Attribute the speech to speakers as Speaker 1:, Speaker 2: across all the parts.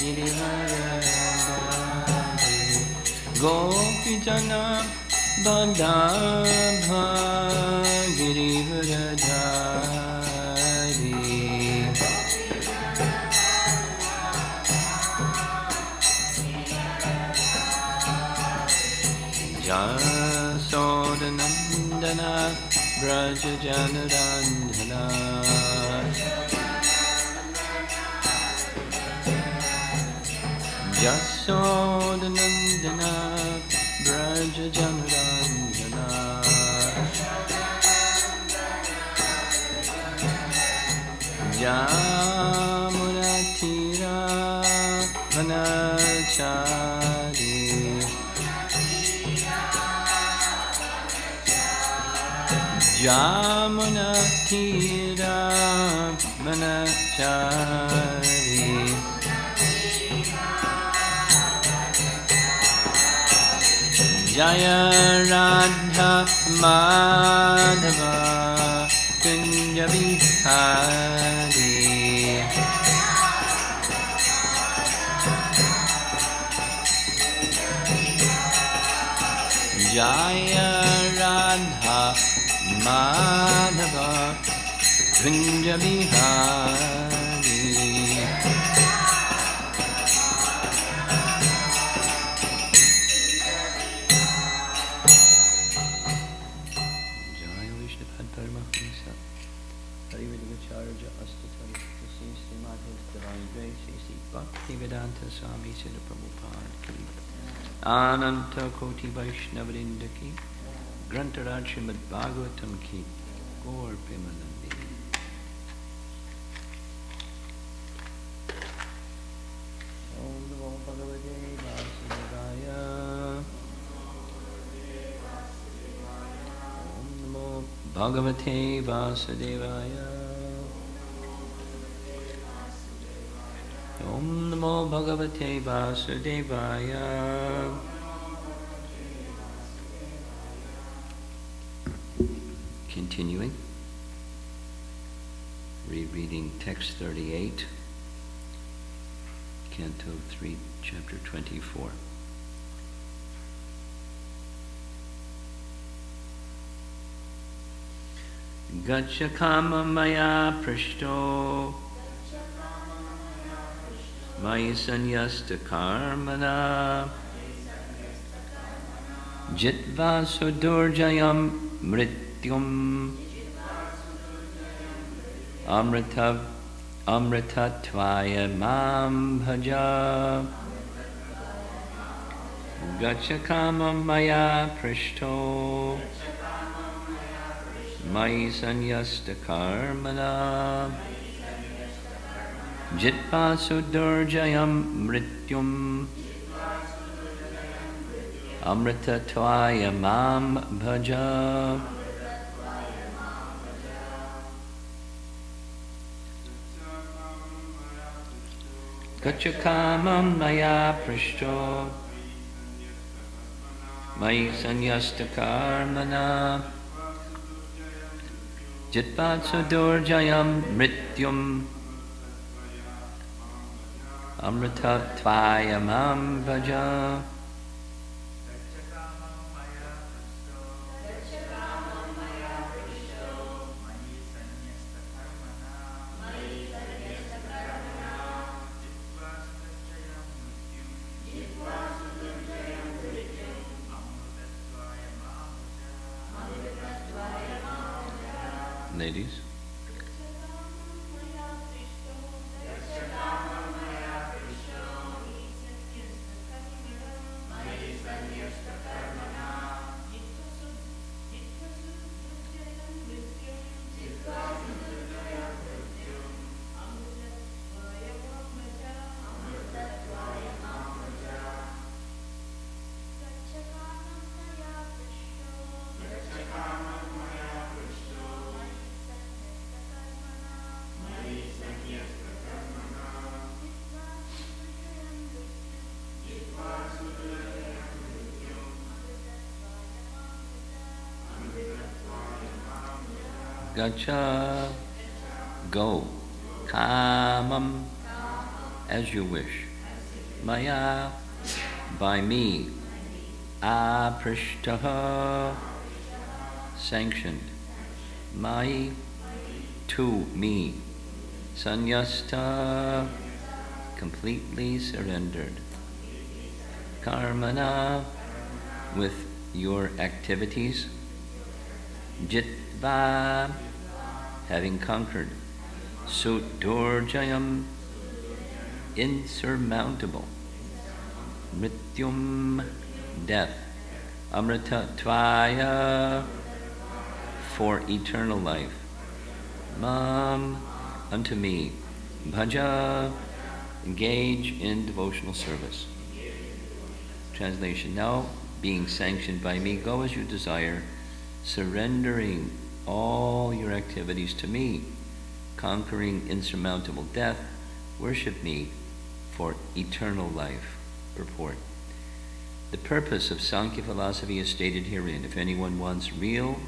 Speaker 1: Girivaradhari Gopijana Bandabha Girivaradhari Jasodanandana Braja Janarandhana Jasodanandana Braja Janarandhana Yamunatira Vanachari Yamunatira Vanachari Jaya Radha Madhava Kunja Vihari Jaya Radha Madhava Kunja Vihari Bhaktivedanta Swami Srila Prabhupada ki Ananta Koti Vaishnavrinda ki Grantaraj Srimad Bhagavatam ki Gaur Premanandi. Om Namo Bhagavate Vasudevaya Om Namo Bhagavate Vasudevaya Om Namo Bhagavate Vasudevaya. Continuing, rereading text 38, Canto 3, Chapter 24. Gacha kama maya prashto Maya sanyasta karmana Jitva sudurjayam mrityum Amritatvaya mam bhaja Gachakama maya prishto Maya sanyasta karmana Jitva sudurjayam mrityum Amritatvaya mam bhaja Gachakamam maya prishto Mayi sanyasta karmana Jitva sudurjayam mrityum Amritatvaya mam bhaja Ladies. Gacha, go. Kamam, as you wish. Maya, by me. Aprishtaha, sanctioned. Mai, to me. Sanyasta, completely surrendered. Karmana, with your activities. Jitva, having conquered. Sudurjayam, insurmountable. Mrityum, death. Amrita tvaya, for eternal life. Mam, unto me. Bhaja, engage in devotional service. Translation: now, being sanctioned by me, go as you desire, surrendering all your activities to me, conquering insurmountable death, worship me for eternal life. Purport: the purpose of Sankhya philosophy is stated herein. If anyone wants real,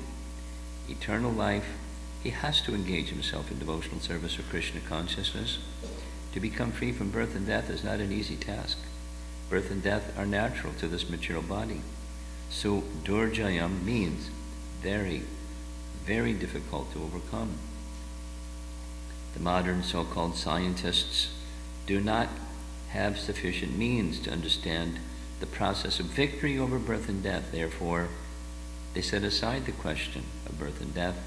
Speaker 1: eternal life, he has to engage himself in devotional service of Krishna consciousness. To become free from birth and death is not an easy task. Birth and death are natural to this material body. So durjayam means very, very difficult to overcome. The modern so-called scientists do not have sufficient means to understand the process of victory over birth and death. Therefore, they set aside the question of birth and death,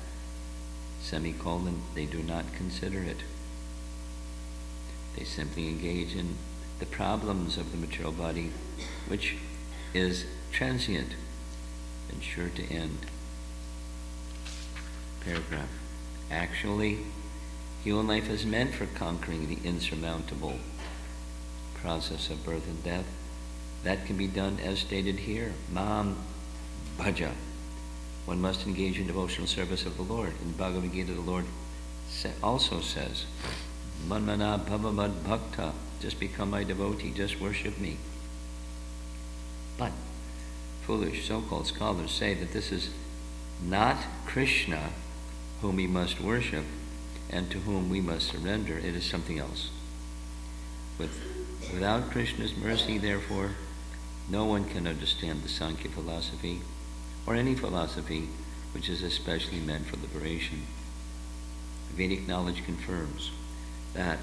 Speaker 1: semicolon, they do not consider it. They simply engage in the problems of the material body, which is transient and sure to end. Paragraph: actually, human life is meant for conquering the insurmountable process of birth and death. That can be done as stated here. Mam bhaja. One must engage in devotional service of the Lord. In Bhagavad Gita, the Lord also says, Manmana bhavamad bhakta, just become my devotee, just worship me. But foolish so-called scholars say that this is not Krishna whom we must worship and to whom we must surrender. It is something else. Without Krishna's mercy, therefore, no one can understand the Sankhya philosophy or any philosophy which is especially meant for liberation. Vedic knowledge confirms that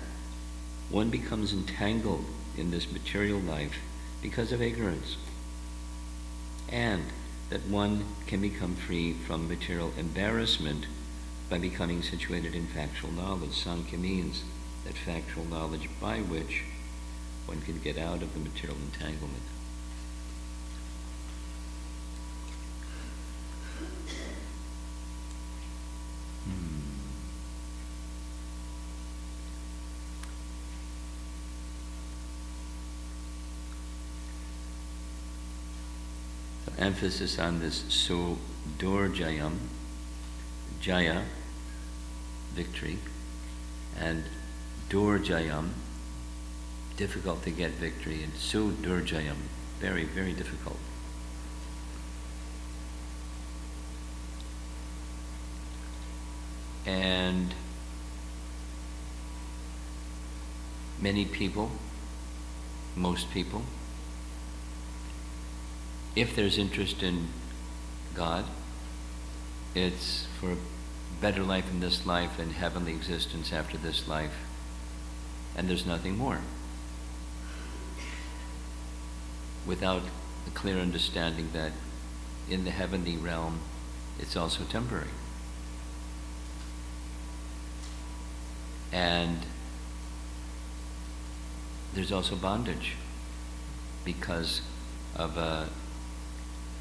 Speaker 1: one becomes entangled in this material life because of ignorance, and that one can become free from material embarrassment by becoming situated in factual knowledge. Sankhya means that factual knowledge by which one can get out of the material entanglement. Emphasis on this Sudurjayam, Jaya, victory, and Durjayam, difficult to get victory, and Sudurjayam, very, very difficult. And many people, most people, if there's interest in God, it's for a better life in this life and heavenly existence after this life, and there's nothing more. Without a clear understanding that in the heavenly realm, it's also temporary. And there's also bondage because of a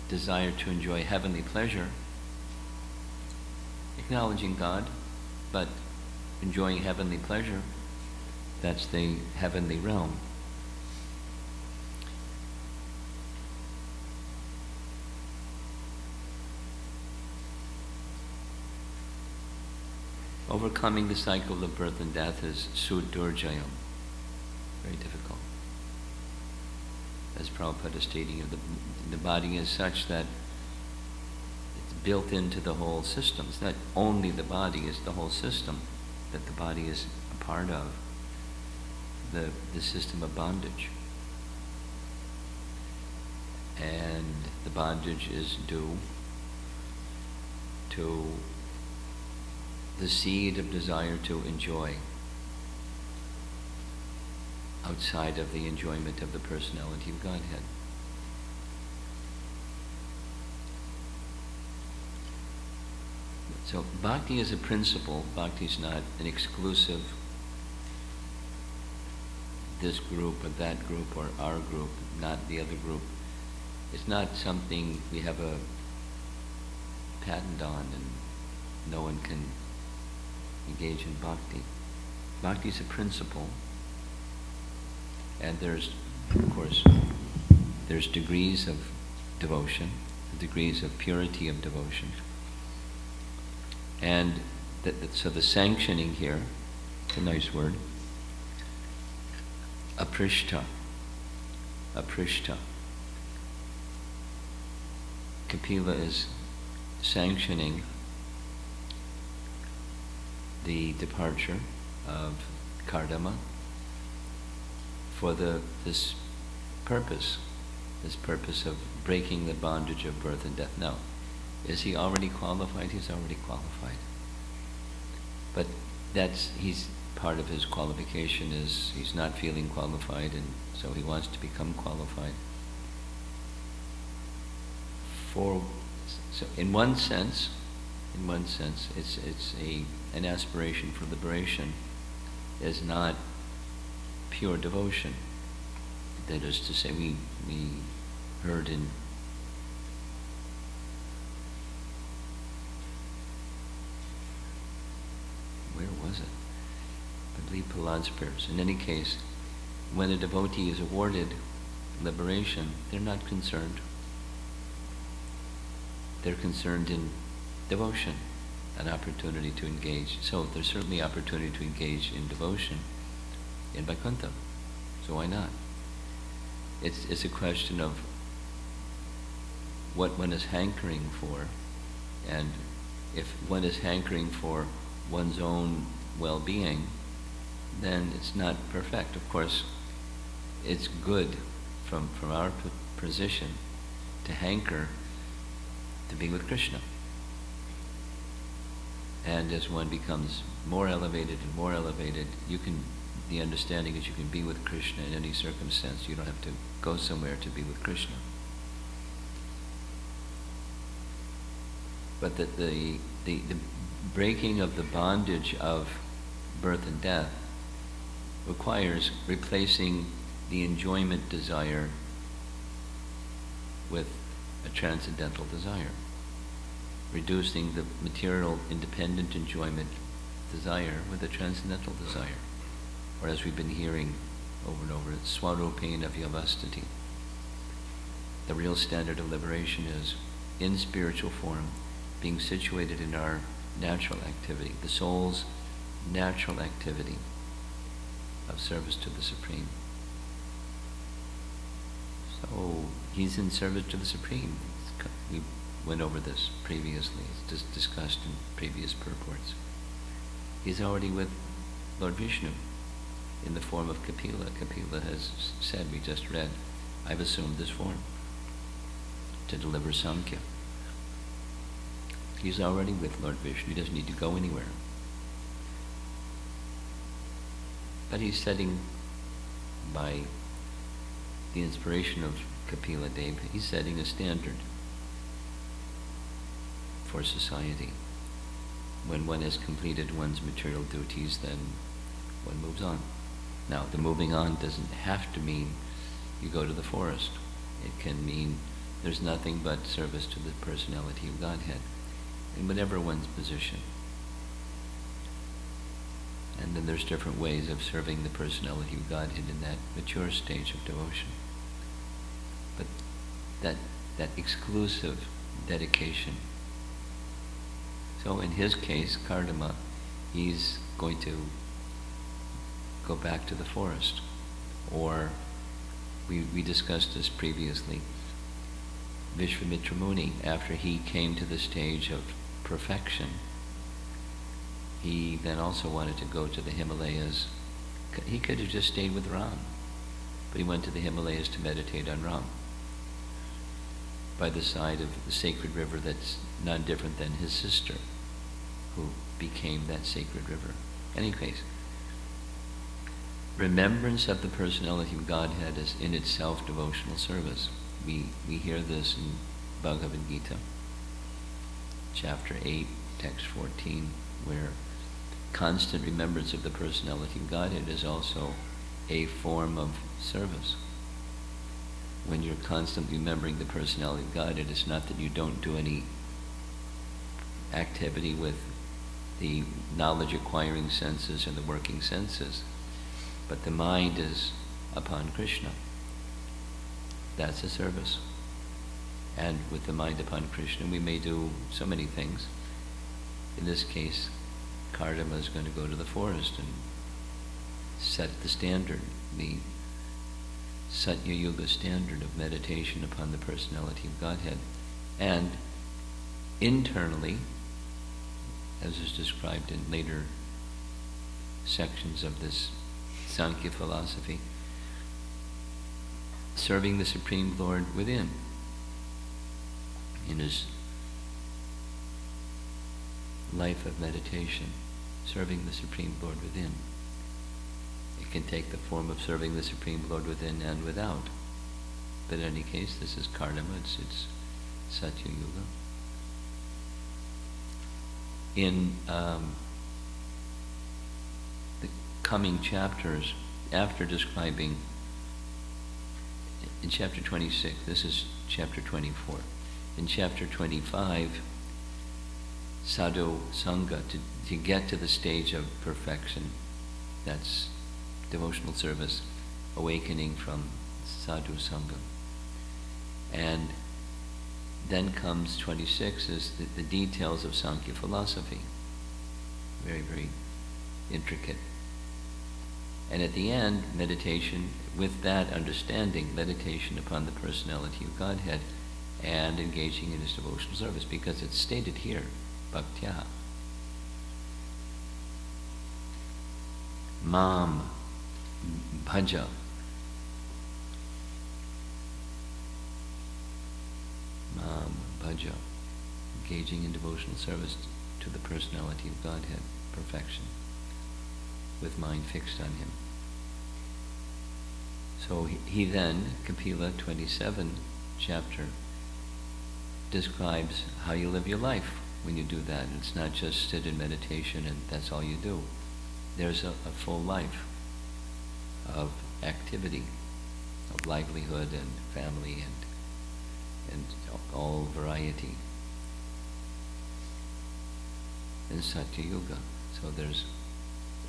Speaker 1: desire to enjoy heavenly pleasure, acknowledging God, but enjoying heavenly pleasure, that's the heavenly realm. Overcoming the cycle of birth and death is Sudurjayam, very difficult. As Prabhupada is stating, the body is such that it's built into the whole system. It's not only the body, it's the whole system that the body is a part of, the system of bondage. and the bondage is due to the seed of desire to enjoy outside of the enjoyment of the personality of Godhead. So bhakti is a principle. Bhakti is not an exclusive this group or that group or our group, not the other group. It's not something we have a patent on and no one can engage in bhakti. Bhakti is a principle, and there's, of course, there's degrees of devotion, degrees of purity of devotion. And so the sanctioning here, it's a nice word, aprishta. Kapila is sanctioning the departure of Kardama for this purpose of breaking the bondage of birth and death. Now, is he already qualified? He's already qualified. But he's part of his qualification is he's not feeling qualified, and so he wants to become qualified. So in one sense, it's an aspiration for liberation is not pure devotion. That is to say, we heard in where was it? I believe Prahlad's prayers. In any case, when a devotee is awarded liberation, they're not concerned. They're concerned in devotion, an opportunity to engage. So there's certainly opportunity to engage in devotion in Vaikuntha. So why not? It's a question of what one is hankering for, and if one is hankering for one's own well-being, then it's not perfect. Of course, it's good from our position to hanker to be with Krishna. And as one becomes more elevated and more elevated, the understanding is you can be with Krishna in any circumstance. You don't have to go somewhere to be with Krishna. But that the breaking of the bondage of birth and death requires replacing the enjoyment desire with a transcendental desire, reducing the material independent enjoyment desire with a transcendental desire. Or as we've been hearing over and over, it's swarupena vyavastati. The real standard of liberation is in spiritual form, being situated in our natural activity, the soul's natural activity of service to the Supreme. So he's in service to the Supreme. We went over this previously. It's just discussed in previous purports. He's already with Lord Vishnu in the form of Kapila. Kapila has said, we just read, I've assumed this form to deliver Samkhya. He's already with Lord Vishnu. He doesn't need to go anywhere. But he's setting, by the inspiration of Kapila Dev, he's setting a standard for society. When one has completed one's material duties, then one moves on. Now, the moving on doesn't have to mean you go to the forest. It can mean there's nothing but service to the personality of Godhead, in whatever one's position. And then there's different ways of serving the personality of Godhead in that mature stage of devotion. But that exclusive dedication. So in his case, Kardama, he's going to go back to the forest. Or, we discussed this previously, Vishvamitra Muni, after he came to the stage of perfection, he then also wanted to go to the Himalayas. He could have just stayed with Ram, but he went to the Himalayas to meditate on Ram. by the side of the sacred river that's none different than his sister, who became that sacred river. In any case, remembrance of the personality of Godhead is in itself devotional service. We hear this in Bhagavad Gita, chapter 8, text 14, where constant remembrance of the personality of Godhead is also a form of service. When you're constantly remembering the personality of Godhead, it's not that you don't do any activity with the knowledge-acquiring senses and the working senses, but the mind is upon Krishna. That's a service. And with the mind upon Krishna, we may do so many things. In this case, Kardama is going to go to the forest and set the standard, the Satya Yuga standard of meditation upon the personality of Godhead. And internally, as is described in later sections of this Sankhya philosophy, serving the Supreme Lord within, in his life of meditation, serving the Supreme Lord within. It can take the form of serving the Supreme Lord within and without. But in any case, this is Kardama, it's Satya Yuga. In the coming chapters, after describing, in chapter 26, this is chapter 24. In chapter 25, sadhu sangha, to get to the stage of perfection, that's devotional service, awakening from sadhu sangha. And then comes 26 is the details of Sankhya philosophy. Very, very intricate. And at the end, meditation, with that understanding, meditation upon the personality of Godhead and engaging in his devotional service, because it's stated here, bhaktya. Mam bhaja. Mam bhaja. Engaging in devotional service to the personality of Godhead, perfection, with mind fixed on him. So he then, Kapila 27 chapter, describes how you live your life when you do that. It's not just sit in meditation and that's all you do. There's a full life of activity, of livelihood and family and all variety in Satya Yuga. So there's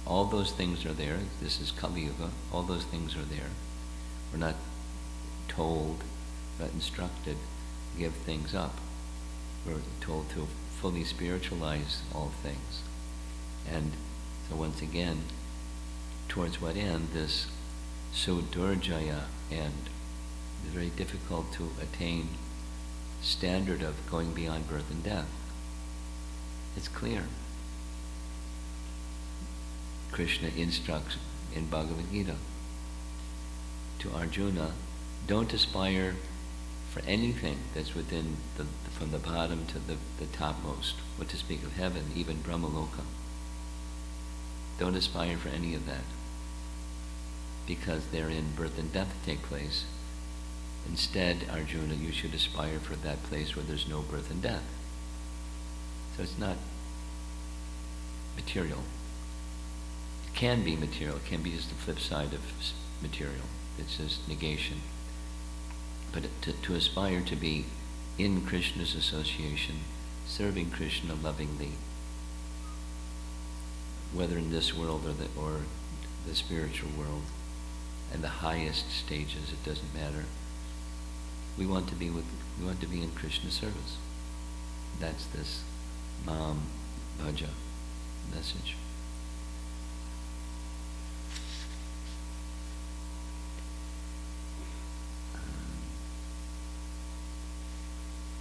Speaker 1: all those things are there. This is Kali Yuga. All those things are there. We're not told, but instructed, give things up. We're told to fully spiritualize all things. And so once again, towards what end? This Sudurjaya end, the very difficult to attain standard of going beyond birth and death. It's clear. Krishna instructs in Bhagavad Gita to Arjuna, don't aspire for anything that's within from the bottom to the topmost, what to speak of heaven, even Brahmaloka. Don't aspire for any of that, because therein birth and death take place. Instead, Arjuna, you should aspire for that place where there's no birth and death. So it's not material. It can be material. It can be just the flip side of material. It's just negation. But to aspire to be in Krishna's association, serving Krishna lovingly, whether in this world or the spiritual world, and the highest stages, it doesn't matter. We want to be in Krishna's service. That's this Mam Bhaja message.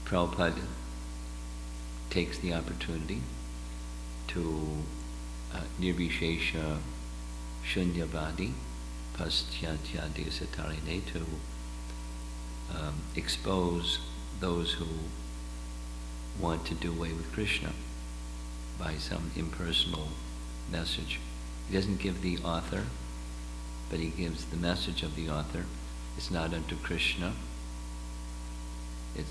Speaker 1: Prabhupada takes the opportunity to Nirvishesha Shunyavadi Paschatya Desatarine, to expose those who want to do away with Krishna by some impersonal message. He doesn't give the author, but he gives the message of the author. It's not unto Krishna. It's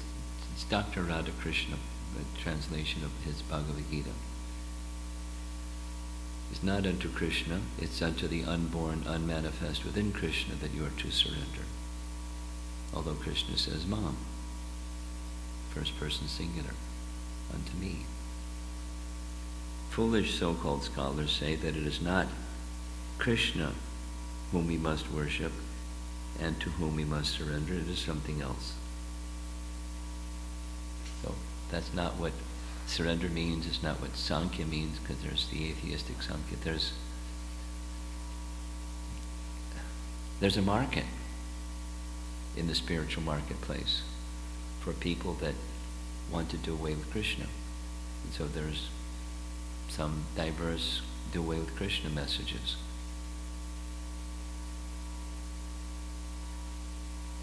Speaker 1: Dr. Radhakrishna, the translation of his Bhagavad Gita. It's not unto Krishna, it's unto the unborn, unmanifest within Krishna that you are to surrender. Although Krishna says, Mom, first person singular, unto me. Foolish so-called scholars say that it is not Krishna whom we must worship and to whom we must surrender, it is something else. So that's not what surrender means, it's not what Sankhya means, because there's the atheistic Sankhya. There's a market in the spiritual marketplace for people that want to do away with Krishna. And so there's some diverse do away with Krishna messages.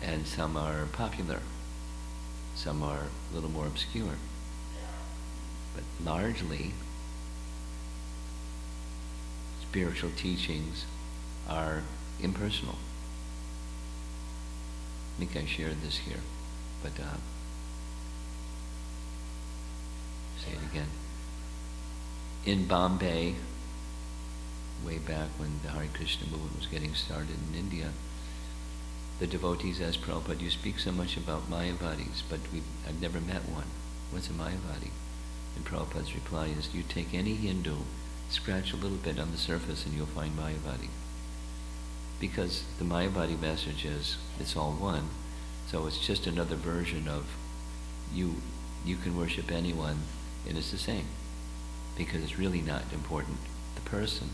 Speaker 1: And some are popular, some are a little more obscure. But largely, spiritual teachings are impersonal. I think I shared this here, but say it again. In Bombay, way back when the Hare Krishna movement was getting started in India, the devotees asked Prabhupada, you speak so much about Mayavadis, but I've never met one. What's a Mayavadi? And Prabhupada's reply is, you take any Hindu, scratch a little bit on the surface and you'll find Mayavadi. Because the Mayavadi message is, it's all one, so it's just another version of you can worship anyone and it's the same. Because it's really not important the person,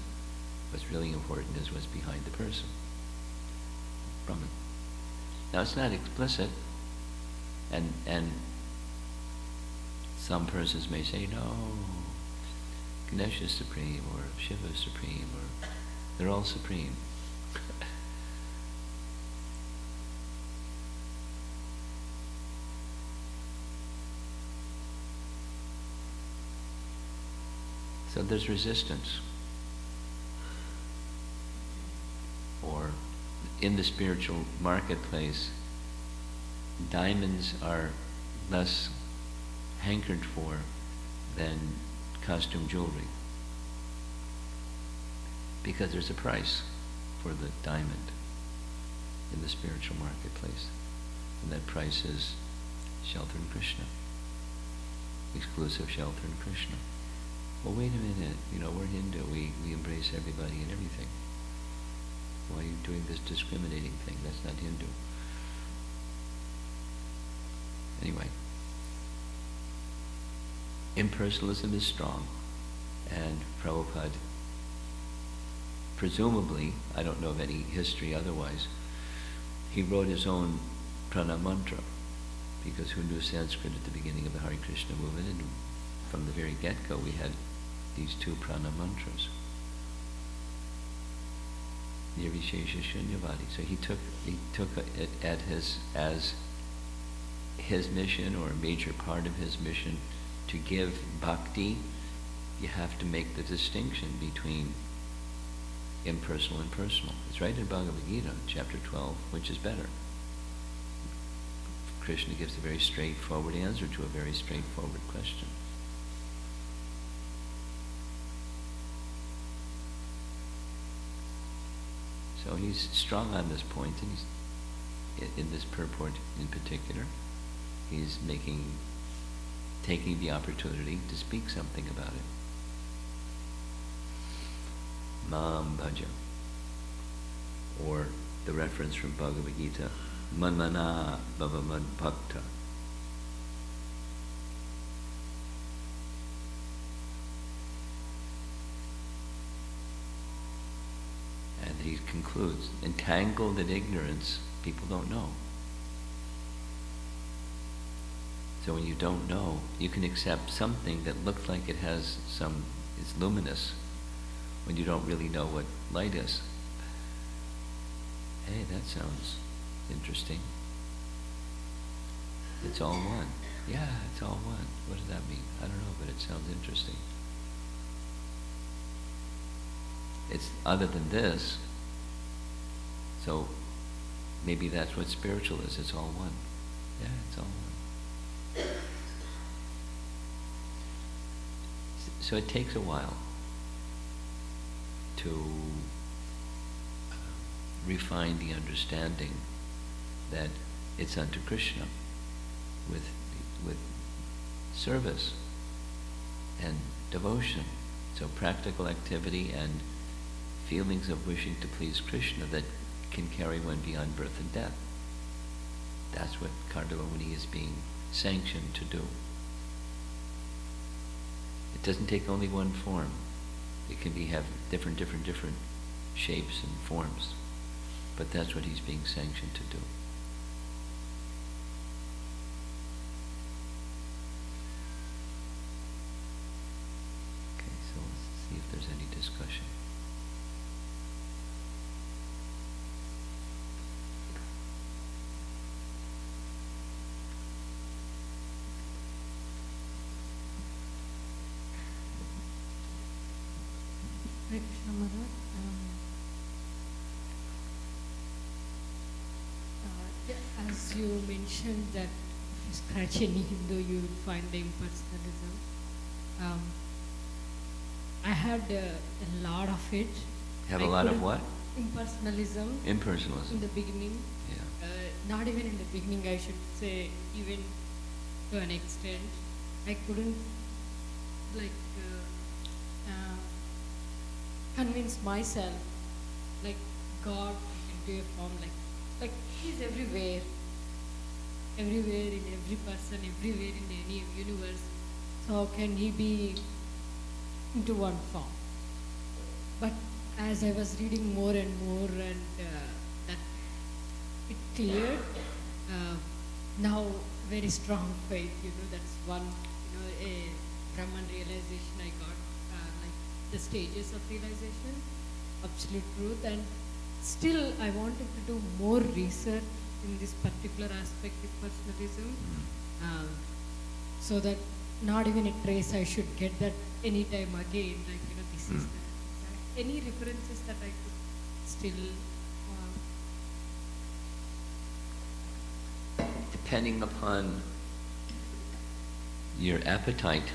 Speaker 1: what's really important is what's behind the person. Brahman. Now it's not explicit, and some persons may say, no, Ganesh is supreme, or Shiva is supreme, or they're all supreme. So there's resistance. Or in the spiritual marketplace, diamonds are less hankered for than costume jewelry. Because there's a price for the diamond in the spiritual marketplace. And that price is shelter in Krishna. Exclusive shelter in Krishna. Well, wait a minute, we're Hindu, we embrace everybody and everything. Why are you doing this discriminating thing? That's not Hindu. Anyway, impersonalism is strong, and Prabhupada, presumably, I don't know of any history otherwise, he wrote his own pranam mantra, because who knew Sanskrit at the beginning of the Hare Krishna movement, and from the very get-go we had these two pranam mantras. Nirvishesha Shunyavadi. So he took it as his mission, or a major part of his mission, to give bhakti. You have to make the distinction between impersonal and personal. It's right in Bhagavad Gita, chapter 12, which is better. Krishna gives a very straightforward answer to a very straightforward question. So he's strong on this point, and he's, in this purport in particular, he's taking the opportunity to speak something about it. Mam Bhaja, or the reference from Bhagavad Gita, Manmana Bhavaman Bhakta. And he concludes, entangled in ignorance, people don't know. So when you don't know, you can accept something that looks like it has it's luminous, when you don't really know what light is. Hey, that sounds interesting. It's all one. Yeah, it's all one. What does that mean? I don't know, but it sounds interesting. It's other than this, so maybe that's what spiritual is. It's all one. Yeah, it's all one. So it takes a while to refine the understanding that it's unto Krishna with service and devotion. So practical activity and feelings of wishing to please Krishna that can carry one beyond birth and death. That's what Kardamuni is being sanctioned to do. It doesn't take only one form. It can have different shapes and forms. But that's what he's being sanctioned to do. Okay, so let's see if there's any discussion.
Speaker 2: Hare Krishna Maharaj. As you mentioned that if you scratch any Hindu, you will find the impersonalism. I had a lot of it.
Speaker 1: Have a lot of what?
Speaker 2: Impersonalism.
Speaker 1: Impersonalism.
Speaker 2: In the beginning.
Speaker 1: Yeah.
Speaker 2: Not even in the beginning, I should say, even to an extent. I couldn't convince myself like God into a form like He's everywhere in every person, everywhere in any universe. So how can He be into one form? But as I was reading more and more, and that it cleared. Now very strong faith. That's one. A Brahman realization I got. The stages of realization, absolute truth, and still I wanted to do more research in this particular aspect of personalism, so that not even a trace I should get that anytime again, this is that. Any references that I could still
Speaker 1: Depending upon your appetite,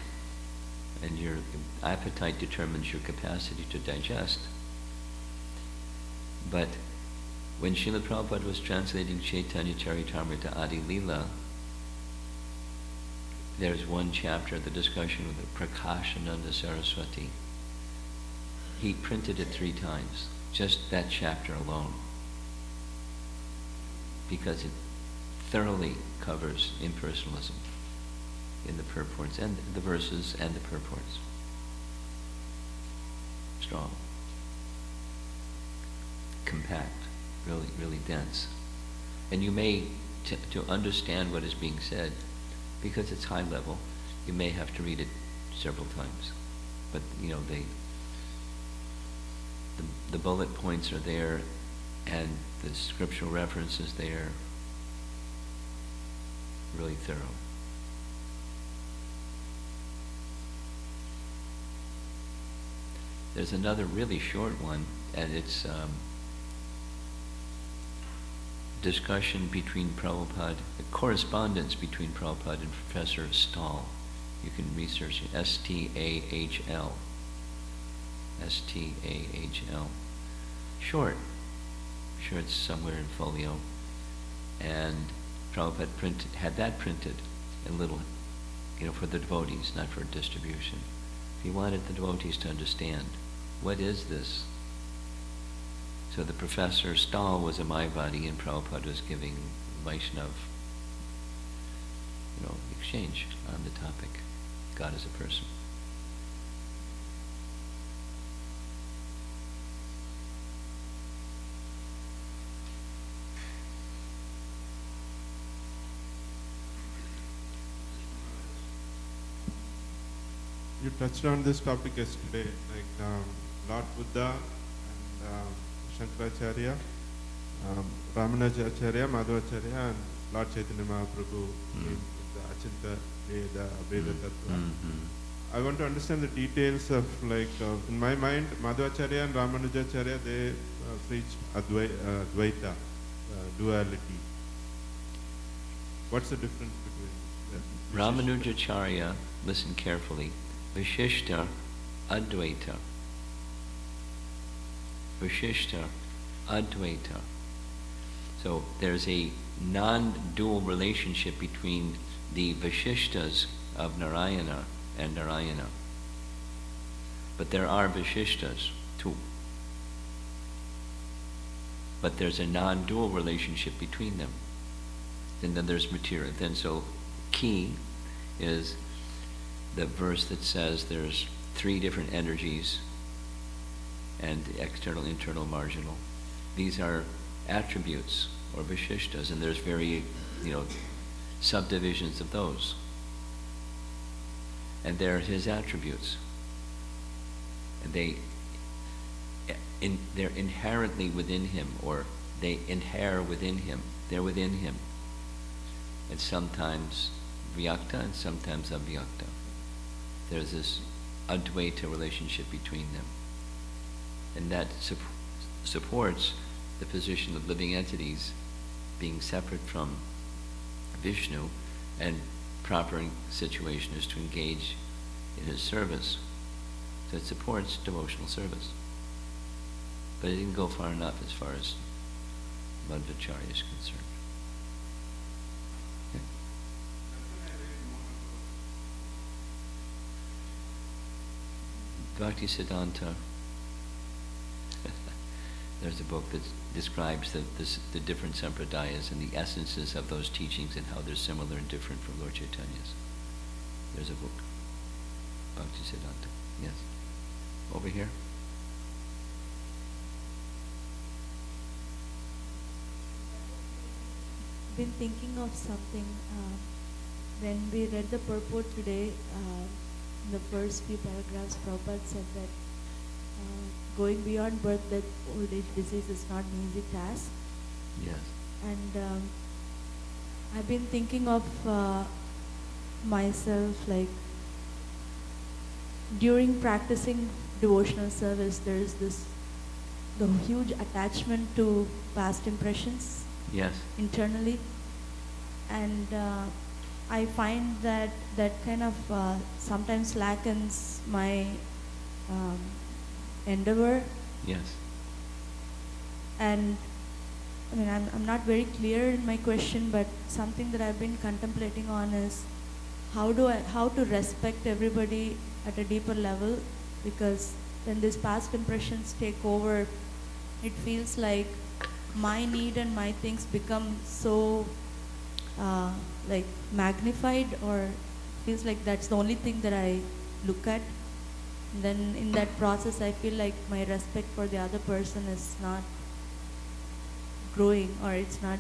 Speaker 1: and your appetite determines your capacity to digest. But when Srila Prabhupada was translating Chaitanya Charitamrita Adi Leela, there's one chapter, the discussion with the Prakashananda Saraswati. He printed it 3 times, just that chapter alone, because it thoroughly covers impersonalism in the purports and the verses and the purports. Strong, compact, really dense. And you may, to understand what is being said, because it's high level, you may have to read it several times. But the bullet points are there, and the scriptural reference is there. Really thorough. There's another really short one, and it's discussion between Prabhupada, the correspondence between Prabhupada and Professor Stahl. You can research it, S-T-A-H-L. S-T-A-H-L. Short. I'm sure it's somewhere in folio. And Prabhupada had that printed a little, for the devotees, not for distribution. He wanted the devotees to understand, what is this? So the Professor Stahl was a Mayavadi, and Prabhupada was giving Vaishnav, exchange on the topic, God as a person.
Speaker 3: You touched on this topic yesterday, Lord Buddha and Shankaracharya, Ramanujacharya, Madhvacharya, and Lord Chaitanya Mahaprabhu in the Achinta Veda, Veda Tattva. I want to understand the details of in my mind, Madhvacharya and Ramanujacharya, they preached Advaita, duality. What's the difference between
Speaker 1: Ramanujacharya, listen carefully, Vishishta, Advaita. Vishishta, Advaita. So there's a non-dual relationship between the Vishishtas of Narayana and Narayana. But there are Vishishtas too. But there's a non-dual relationship between them. And then there's material. Then so key is the verse that says there's 3 different energies and external, internal, marginal. These are attributes or vishishtas, and there's very, subdivisions of those. And they're his attributes. And they're inherently within him, or they inhere within him. They're within him. And sometimes vyakta and sometimes avyakta. There's this advaita relationship between them. And that supports the position of living entities being separate from Vishnu, and proper situation is to engage in his service. So it supports devotional service. But it didn't go far enough as far as Madhvacharya is concerned. Okay. Bhaktisiddhanta. There's a book that describes the different sampradayas and the essences of those teachings and how they're similar and different from Lord Chaitanya's. There's a book. Bhaktisiddhanta. Yes. Over here.
Speaker 4: Been thinking of something. When we read the purport today, in the first few paragraphs, Prabhupada said that going beyond birth, death, old age, disease is not an easy task.
Speaker 1: Yes.
Speaker 4: And I've been thinking of myself, during practicing devotional service, there's the huge attachment to past impressions.
Speaker 1: Yes.
Speaker 4: Internally. And I find that kind of sometimes slackens my endeavor.
Speaker 1: Yes.
Speaker 4: And I mean, I'm not very clear in my question, but something that I've been contemplating on is how to respect everybody at a deeper level, because when these past impressions take over, it feels like my need and my things become so magnified, or feels like that's the only thing that I look at. And then in that process, I feel like my respect for the other person is not growing, or it's not,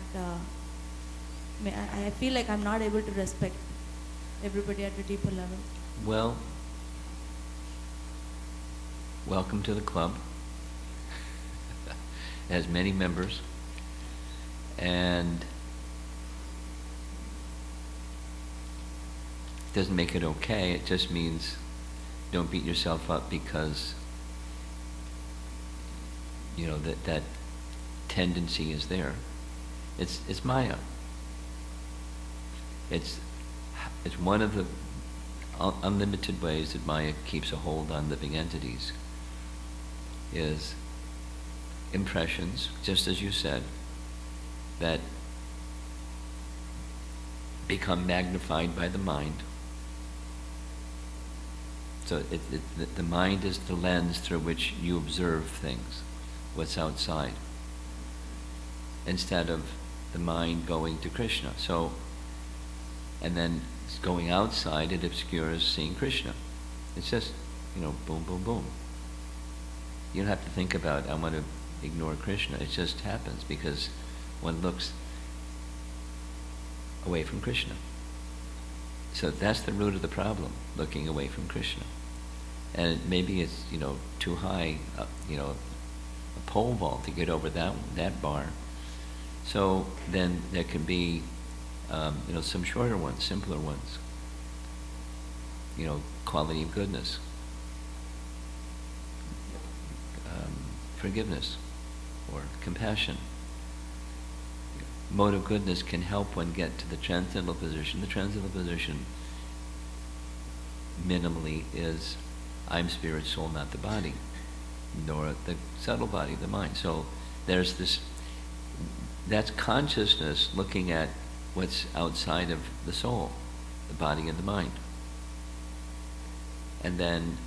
Speaker 4: I feel like I'm not able to respect everybody at a deeper level.
Speaker 1: Well, welcome to the club. It has many members, and it doesn't make it okay. It just means don't beat yourself up because that tendency is there. It's Maya. It's one of the unlimited ways that Maya keeps a hold on living entities, is impressions, just as you said, that become magnified by the mind. So the mind is the lens through which you observe things, what's outside, instead of the mind going to Krishna. So, and then going outside, it obscures seeing Krishna. It's just, boom, boom, boom. You don't have to think about, I want to ignore Krishna. It just happens because one looks away from Krishna. So that's the root of the problem, looking away from Krishna. And maybe it's, too high, a pole vault to get over that bar. So then there can be Some shorter ones, simpler ones. Quality of goodness, forgiveness, or compassion. Mode of goodness can help one get to the transcendental position. The transcendental position, minimally, is I'm spirit, soul, not the body, nor the subtle body, the mind. So there's this, that's consciousness looking at what's outside of the soul, the body and the mind. And then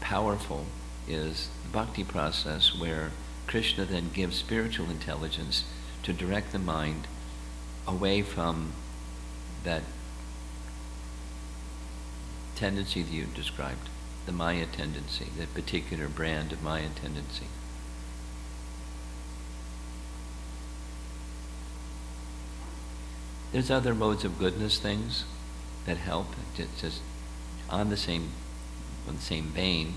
Speaker 1: powerful is the bhakti process, where Krishna then gives spiritual intelligence to direct the mind away from that tendency that you described, the Maya tendency, that particular brand of Maya tendency. There's other modes of goodness things that help, just on the same vein.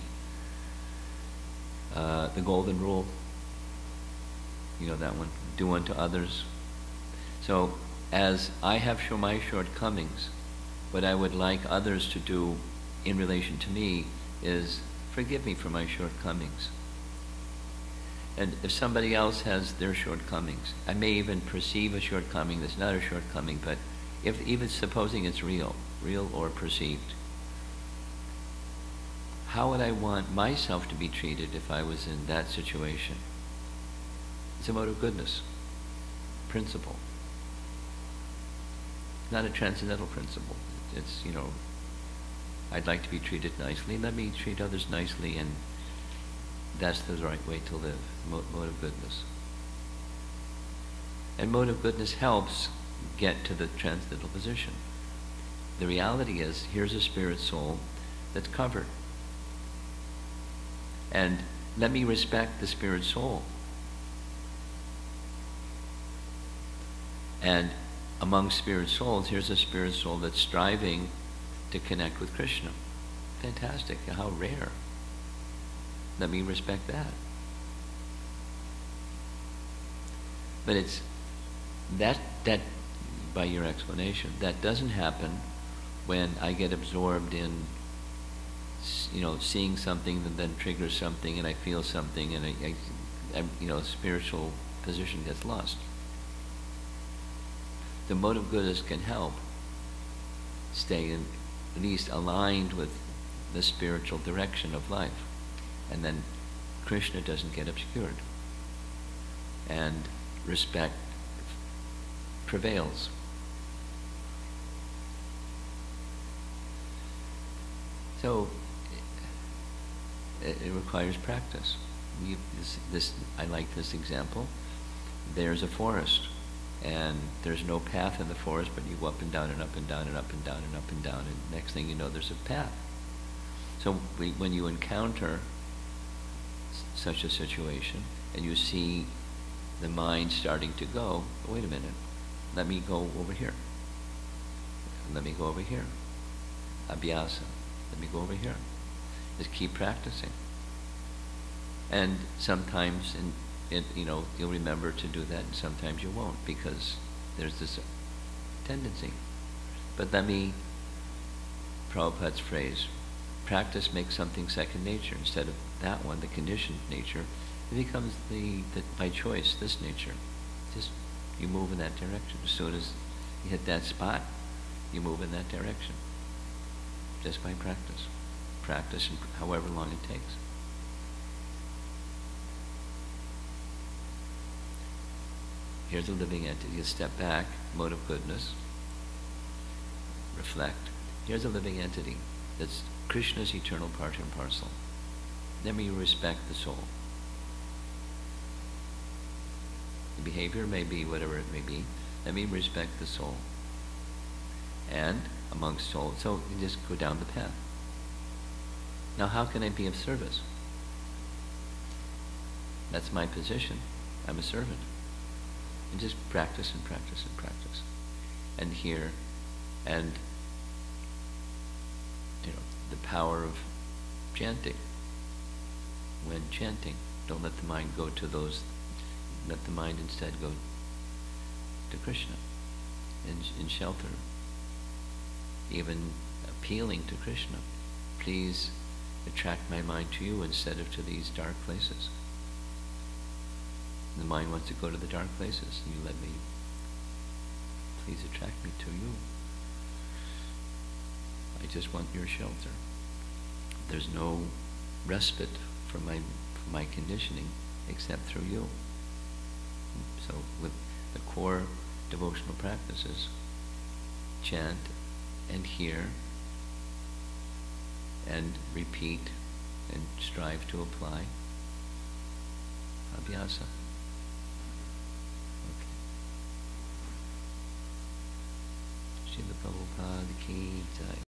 Speaker 1: The golden rule, that one, do unto others. So as I have my shortcomings, what I would like others to do in relation to me is forgive me for my shortcomings. And if somebody else has their shortcomings, I may even perceive a shortcoming that's not a shortcoming, but if even supposing it's real or perceived, how would I want myself to be treated if I was in that situation? It's a mode of goodness principle, not a transcendental principle. It's, I'd like to be treated nicely. Let me treat others nicely, and that's the right way to live. Mode of goodness. And mode of goodness helps get to the transcendental position. The reality is, here's a spirit soul that's covered. And let me respect the spirit soul. And among spirit souls, here's a spirit soul that's striving to connect with Krishna. Fantastic, how rare. Let me respect that. But it's that by your explanation, that doesn't happen when I get absorbed in seeing something that then triggers something, and I feel something, and I spiritual position gets lost. The mode of goodness can help stay at least aligned with the spiritual direction of life, and then Krishna doesn't get obscured, and respect prevails. So it requires practice. I like this example. There's a forest, and there's no path in the forest, but you go up and down and up and down and up and down and up and down, and next thing you know, there's a path. So when you encounter such a situation, and you see the mind starting to go, wait a minute, let me go over here. Let me go over here. Abhyasa. Let me go over here. Just keep practicing. And sometimes you'll remember to do that, and sometimes you won't, because there's this tendency. But let me, Prabhupada's phrase, practice makes something second nature. Instead of that one, the conditioned nature, it becomes the by choice, this nature. Just you move in that direction. As soon as you hit that spot, you move in that direction. Just by practice. Practice however long it takes. Here's a living entity. You step back, mode of goodness, reflect. Here's a living entity that's Krishna's eternal part and parcel. Then you respect the soul. The behavior may be whatever it may be. Let me respect the soul. And amongst souls, so you just go down the path. Now how can I be of service? That's my position. I'm a servant. And just practice and practice and practice. And hear, and the power of chanting. When chanting, don't let the mind go to those let the mind instead go to Krishna in shelter, even appealing to Krishna. Please attract my mind to you instead of to these dark places. The mind wants to go to the dark places, and you let me, please attract me to you. I just want your shelter. There's no respite for my conditioning except through you. So with the core devotional practices, chant and hear and repeat and strive to apply abhyasa. Okay. Srila Prabhupada ki jai.